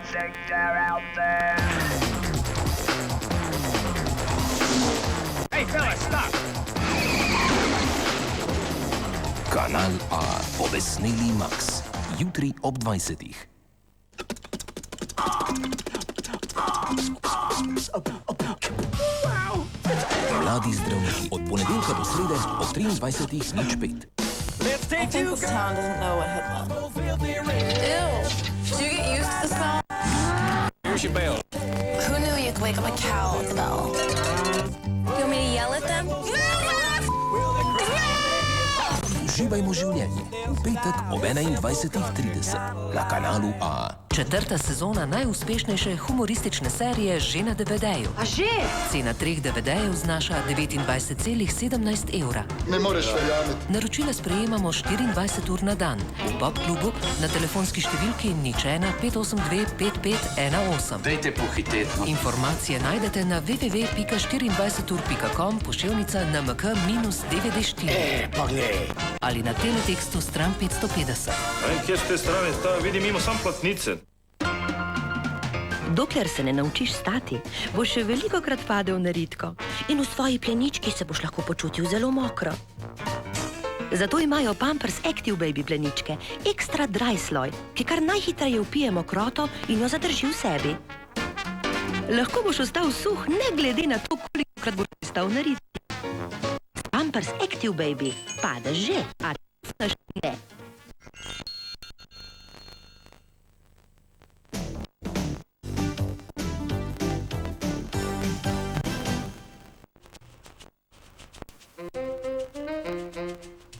Hey fella, stop! Kanal A, obesneli Max. Jutri ob 20. Mladi zdravniki od ponedeljka do srede ob 23:05. Let's take two. This town doesn't know what hit them. Ew. Do you get used to the smell? Here's your bail. Who knew you could wake up a cow with the bell? You want me to yell at them? Uživajmo življenje. V petek ob 21:30 na Kanalu A. Četrta sezona najuspešnejše humoristične serije že na DVD-ju. A že? Cena 3 DVD-jev znaša 29,17 evra. Ne moreš verjameti. Naročila sprejemamo 24 ur na dan. V Pop klubu na telefonski številki 01 582 5518. Dajte pohiteti. Informacije najdete na www.24ur.com poševnica NMK-DVD4. Poglej. Ali na teletekstu stran 550. Kje ste strane, ta vidi mimo sam platnice. Dokler se ne naučiš stati, boš še velikokrat padel na ritko in v svoji plenički se boš lahko počutil zelo mokro. Zato imajo Pampers Active Baby pleničke ekstra dry sloj, ki kar najhitreje vpije mokroto in jo zadrži v sebi. Lahko boš ostal suh, ne glede na to, kolikokrat boš pristal na ritki. Pampers Active Baby pada že, a ne.